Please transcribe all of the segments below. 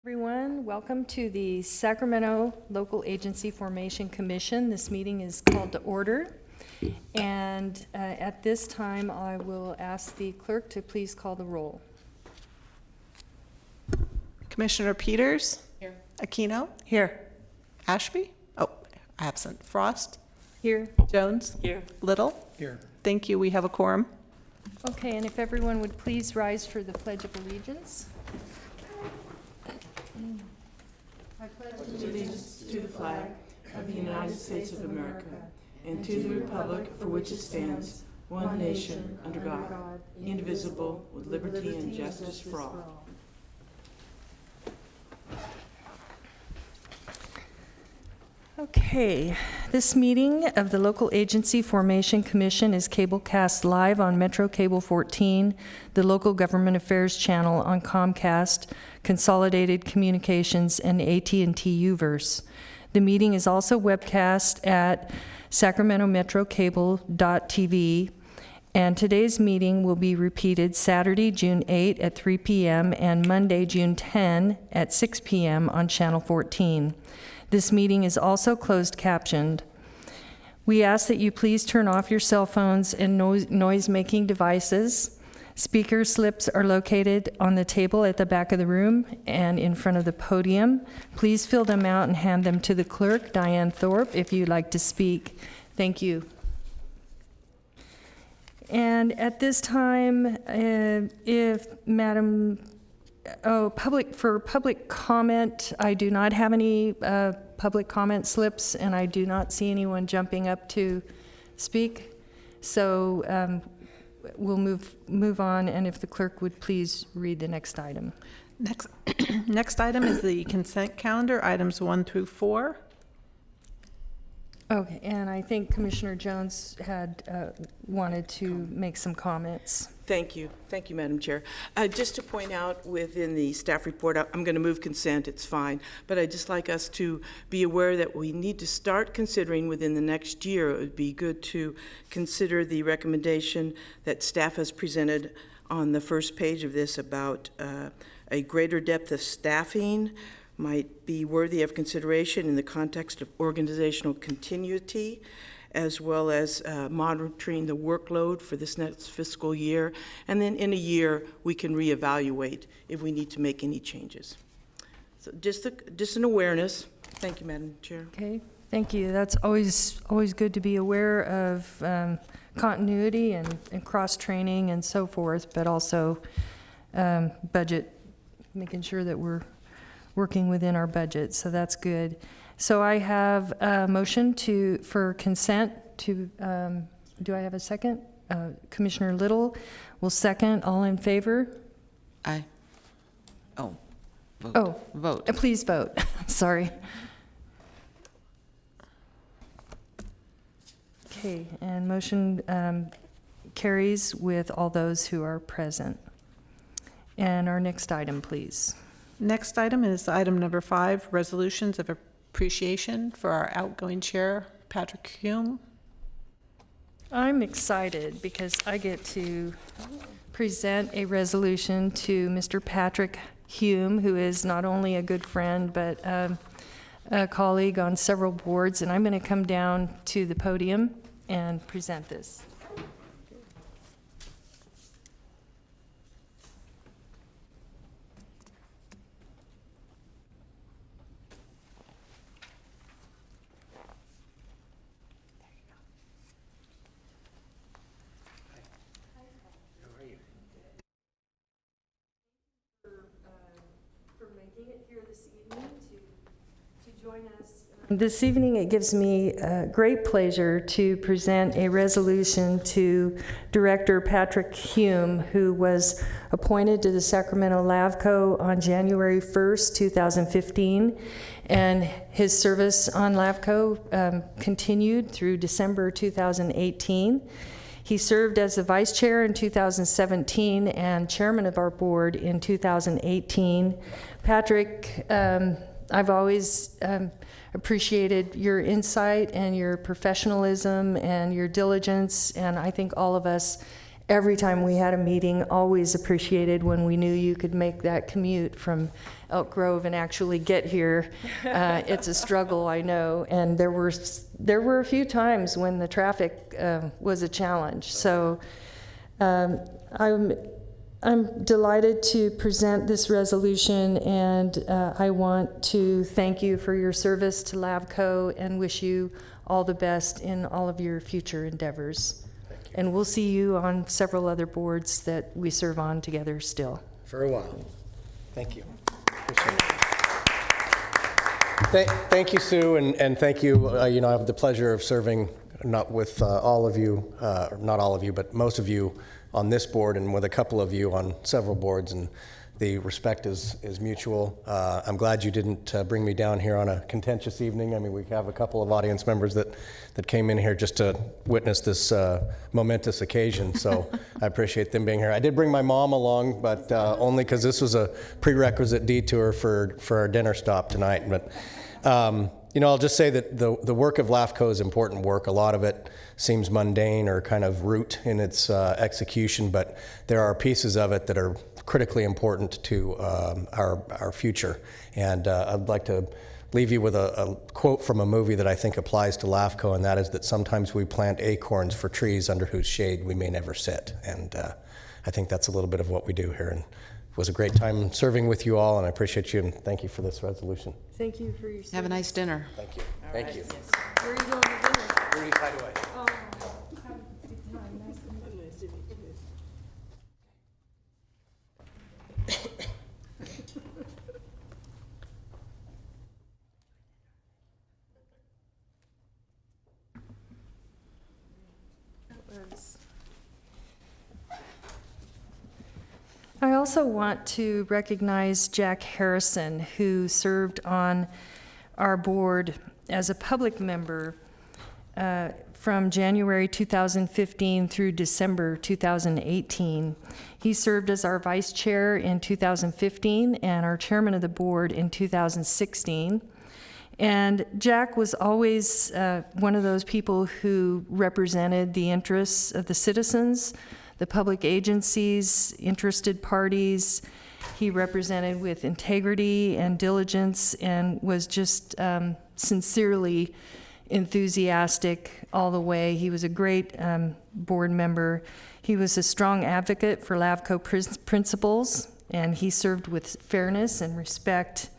Everyone, welcome to the Sacramento Local Agency Formation Commission. This meeting is called to order. And at this time, I will ask the clerk to please call the roll. Commissioner Peters? Here. Aquino? Here. Ashby? Oh, absent. Frost? Here. Jones? Here. Little? Here. Thank you. We have a quorum. Okay, and if everyone would please rise for the Pledge of Allegiance. I pledge Allegiance to the flag of the United States of America and to the republic for which it stands, one nation, under God, indivisible, with liberty and justice for all. Okay, this meeting of the Local Agency Formation Commission is cablecast live on Metro Cable 14, the Local Government Affairs channel on Comcast, Consolidated Communications, and AT&T Uverse. The meeting is also webcast at sacramentometrocable.tv, and today's meeting will be repeated Saturday, June 8 at 3 p.m. and Monday, June 10 at 6 p.m. on Channel 14. This meeting is also closed captioned. We ask that you please turn off your cell phones and noise-making devices. Speaker slips are located on the table at the back of the room and in front of the podium. Please fill them out and hand them to the clerk, Diane Thorpe, if you'd like to speak. Thank you. And at this time, if Madam public comment, I do not have any public comment slips, and I do not see anyone jumping up to speak. So we'll move on, and if the clerk would please read the next item. Next item is the consent calendar, items 1 through 4. Okay, and I think Commissioner Jones had wanted to make some comments. Thank you, Madam Chair. Just to point out within the staff report, I'm going to move consent, it's fine, but I'd just like us to be aware that we need to start considering within the next year. It would be good to consider the recommendation that staff has presented on the first page of this about a greater depth of staffing might be worthy of consideration in the context of organizational continuity, as well as monitoring the workload for this next fiscal year. And then in a year, we can reevaluate if we need to make any changes. So just an awareness. Thank you, Madam Chair. Okay, thank you. That's always good to be aware of continuity and cross-training and so forth, but also budget, making sure that we're working within our budget, so that's good. So I have a motion for consent to, do I have a second? Commissioner Little will second. All in favor? Aye. Oh. Vote. Oh. Vote. Please vote. Sorry. Okay, and motion carries with all those who are present. And our next item, please. Next item is item number 5, resolutions of appreciation for our outgoing chair, Patrick Hume. I'm excited because I get to present a resolution to Mr. Patrick Hume, who is not only a good friend, but a colleague on several boards, and I'm going to come down to the podium and present this. This evening, it gives me great pleasure to present a resolution to Director Patrick Hume, who was appointed to the Sacramento LAFCo on January 1st, 2015, and his service on LAFCo continued through December 2018. He served as the vice chair in 2017 and chairman of our board in 2018. Patrick, I've always appreciated your insight and your professionalism and your diligence, and I think all of us every time we had a meeting, always appreciated when we knew you could make that commute from Elk Grove and actually get here. It's a struggle, I know, and there were a few times when the traffic was a challenge. So I'm delighted to present this resolution, and I want to thank you for your service to LAFCo and wish you all the best in all of your future endeavors. And we'll see you on several other boards that we serve on together still. For a while. Thank you. Appreciate it. Thank you, Sue, and thank you. I have the pleasure of serving not with all of you, not all of you, but most of you on this board and with a couple of you on several boards, and the respect is mutual. I'm glad you didn't bring me down here on a contentious evening. I mean, we have a couple of audience members that came in here just to witness this momentous occasion, so I appreciate them being here. I did bring my mom along, but only because this was a prerequisite detour for our dinner stop tonight. But I'll just say that the work of LAFCo is important work. A lot of it seems mundane or kind of rote in its execution, but there are pieces of it that are critically important to our future. And I'd like to leave you with a quote from a movie that I think applies to LAFCo, and that is that sometimes we plant acorns for trees under whose shade we may never sit. And I think that's a little bit of what we do here. And it was a great time serving with you all, and I appreciate you, and thank you for this resolution. Thank you for your service. Have a nice dinner. Thank you. Thank you. Where are you going to dinner? Rudy's Hideaway. Oh, have a good time. Nice to meet you. I also want to recognize Jack Harrison, who served on our board as a public member from January 2015 through December 2018. He served as our vice chair in 2015 and our chairman of the board in 2016. And Jack was always one of those people who represented the interests of the citizens, the public agencies, interested parties. He represented with integrity and diligence and was just sincerely enthusiastic all the way. He was a great board member. He was a strong advocate for LAFCo principles, and he served with fairness and respect.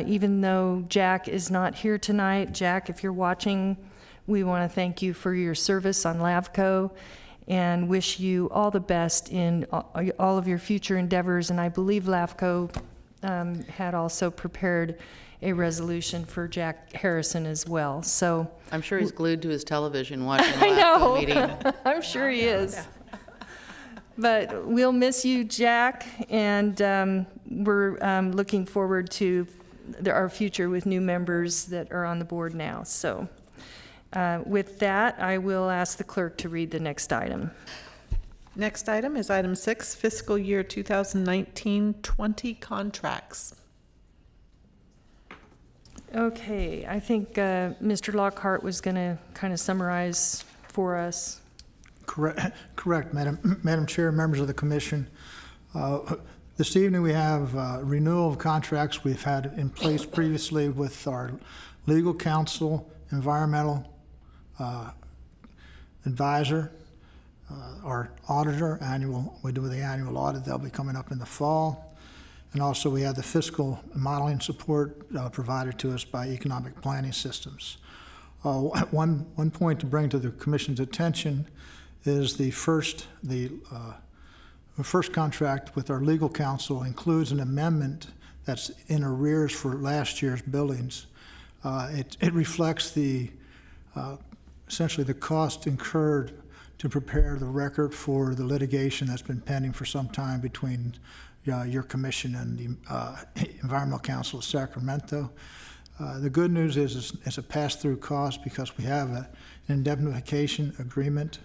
Even though Jack is not here tonight, Jack, if you're watching, we want to thank you for your service on LAFCo and wish you all the best in all of your future endeavors. And I believe LAFCo had also prepared a resolution for Jack Harrison as well. So I'm sure he's glued to his television watching the I know. LAFCo meeting. I'm sure he is. But we'll miss you, Jack, and we're looking forward to our future with new members that are on the board now. So with that, I will ask the clerk to read the next item. Next item is item 6, fiscal year 2019-20 contracts. Okay, I think Mr. Lockhart was going to kind of summarize for us. Correct, Madam Chair, members of the commission. This evening we have renewal of contracts we've had in place previously with our legal counsel, environmental advisor, our auditor, we do the annual audit. That'll be coming up in the fall. And also we have the fiscal modeling support provided to us by Economic Planning Systems. One point to bring to the commission's attention is the first contract with our legal counsel includes an amendment that's in arrears for last year's billings. It reflects essentially the cost incurred to prepare the record for the litigation that's been pending for some time between your commission and the Environmental Council of Sacramento. The good news is it's a pass-through cost because we have an indemnification agreement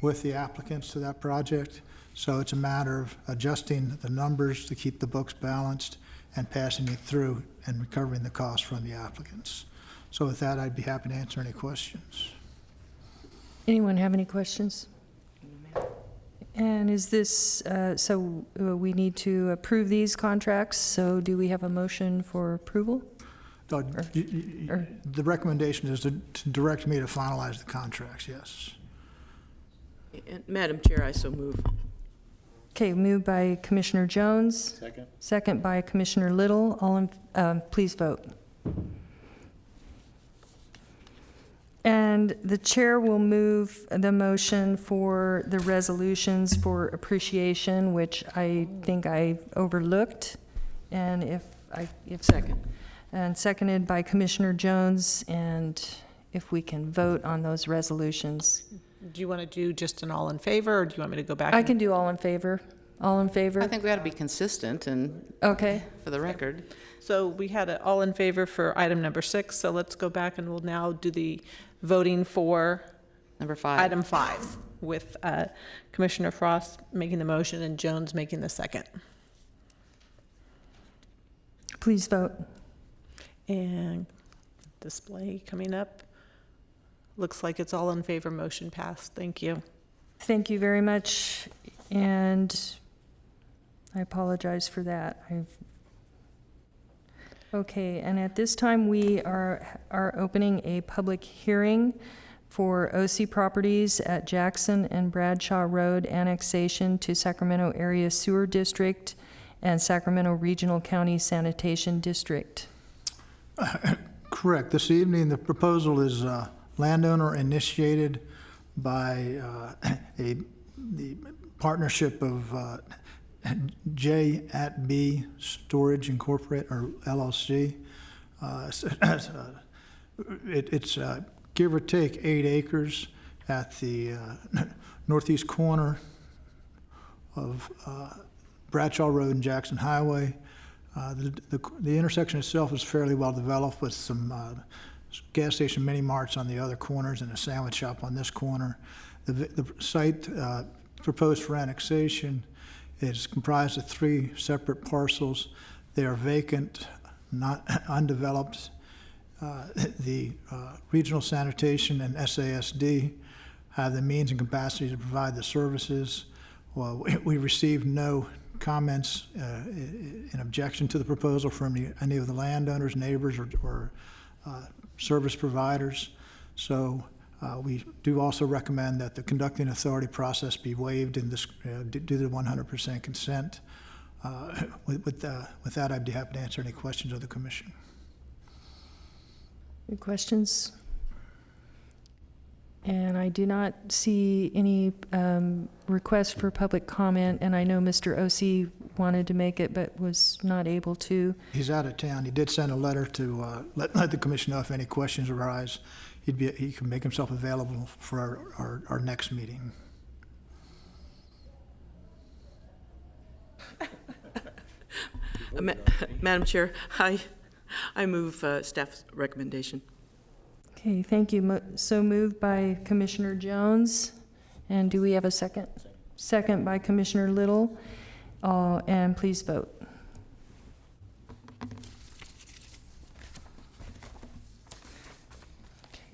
with the applicants to that project. So it's a matter of adjusting the numbers to keep the books balanced and passing it through and recovering the cost from the applicants. So with that, I'd be happy to answer any questions. Anyone have any questions? And is this, we need to approve these contracts, so do we have a motion for approval? The recommendation is to direct me to finalize the contracts, yes. And Madam Chair, I so move. Okay, moved by Commissioner Jones. Second. Second by Commissioner Little. All in, please vote. And the chair will move the motion for the resolutions for appreciation, which I think I overlooked. And if Second. and seconded by Commissioner Jones, and if we can vote on those resolutions. Do you want to do just an all in favor, or do you want me to go back? I and- can do all in favor. All in favor? I think we ought to be consistent and, Okay. for the record. So we had an all in favor for item number 6, so let's go back and we'll now do the voting for Number 5. item 5, with Commissioner Frost making the motion and Jones making the second. Please vote. And display coming up. Looks like it's all in favor, motion passed. Thank you. Thank you very much, and I apologize for that. Okay, and at this time, we are opening a public hearing for OC Properties at Jackson and Bradshaw Road annexation to Sacramento Area Sewer District and Sacramento Regional County Sanitation District. Correct. This evening, the proposal is landowner initiated by the partnership of J at B Storage Incorporated, or LLC. It's give or take 8 acres at the northeast corner of Bradshaw Road and Jackson Highway. The intersection itself is fairly well developed with some gas station mini marts on the other corners and a sandwich shop on this corner. The site proposed for annexation is comprised of 3 separate parcels. They are vacant, not undeveloped. The Regional Sanitation and SASD have the means and capacity to provide the services. Well, we received no comments in objection to the proposal from any of the landowners, neighbors, or service providers. So we do also recommend that the conducting authority process be waived in this, due to 100% consent. With that, I'd be happy to answer any questions of the commission. Any questions? And I do not see any requests for public comment, and I know Mr. O.C. wanted to make it but was not able to. He's out of town. He did send a letter to let the commission know if any questions arise. He can make himself available for our next meeting. Madam Chair, I move staff's recommendation. Okay, thank you. So moved by Commissioner Jones. And do we have a second? Second by Commissioner Little. And please vote.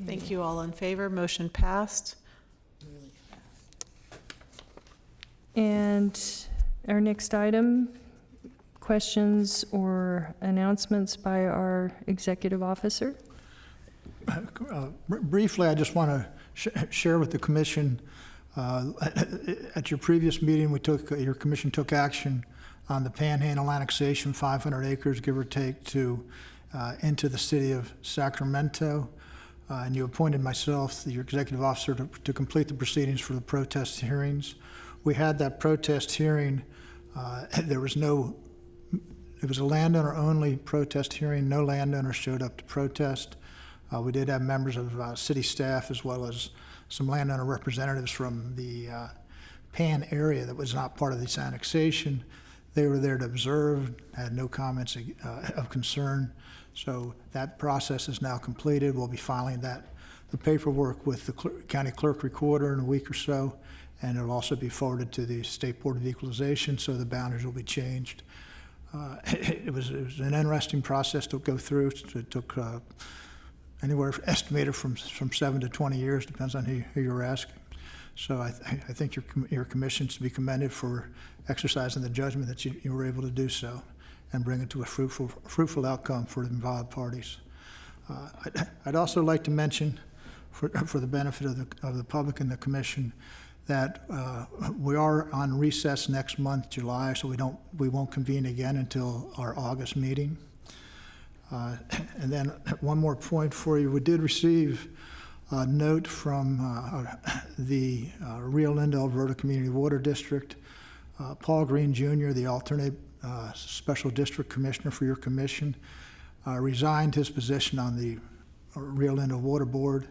Thank you. All in favor, motion passed. And our next item, questions or announcements by our executive officer? Briefly, I just want to share with the commission, at your previous meeting, your commission took action on the Panhandle annexation, 500 acres, give or take, into the city of Sacramento. And you appointed myself, your executive officer, to complete the proceedings for the protest hearings. We had that protest hearing. It was a landowner-only protest hearing. No landowner showed up to protest. We did have members of city staff as well as some landowner representatives from the Pan area that was not part of this annexation. They were there to observe, had no comments of concern. So that process is now completed. We'll be filing the paperwork with the county clerk recorder in a week or so, and it'll also be forwarded to the State Board of Equalization, so the boundaries will be changed. It was an interesting process to go through. It took anywhere estimated from 7 to 20 years, depends on who you're asking. So I think your commission's to be commended for exercising the judgment that you were able to do so and bring it to a fruitful outcome for the involved parties. I'd also like to mention, for the benefit of the public and the commission, that we are on recess next month, July, so we won't convene again until our August meeting. And then one more point for you. We did receive a note from the Rio Linda Alberta Community Water District. Paul Green Jr., the alternate Special District Commissioner for your commission, resigned his position on the Rio Linda Water Board,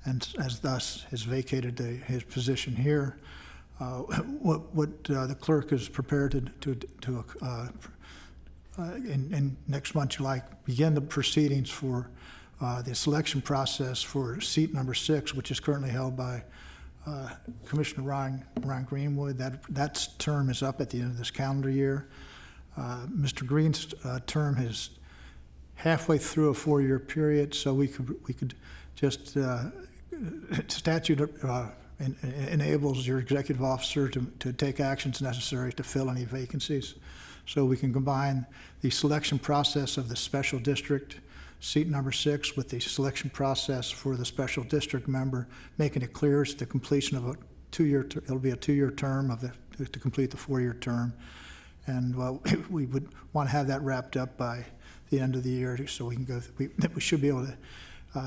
and as thus has vacated his position here. What the clerk is prepared to in next month, July, begin the proceedings for the selection process for seat number 6, which is currently held by Commissioner Ron Greenwood. That term is up at the end of this calendar year. Mr. Green's term is halfway through a 4-year period, so we could just statute enables your executive officer to take actions necessary to fill any vacancies. So we can combine the selection process of the special district seat number 6 with the selection process for the special district member, making it clear it's the completion of a 2-year. It'll be a 2-year term to complete the 4-year term, and we would want to have that wrapped up by the end of the year, so we can go. We should be able to.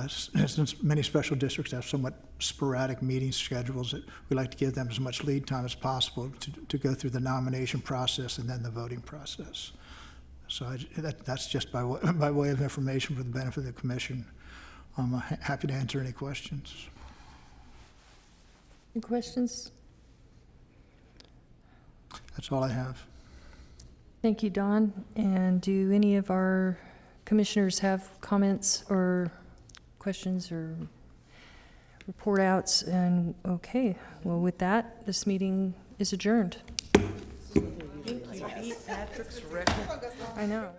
Since many special districts have somewhat sporadic meeting schedules, we like to give them as much lead time as possible to go through the nomination process and then the voting process. So that's just by way of information for the benefit of the commission. I'm happy to answer any questions. Any questions? That's all I have. Thank you, Don. And do any of our commissioners have comments or questions or report outs? And okay, well, with that, this meeting is adjourned. Patrick's record. I know.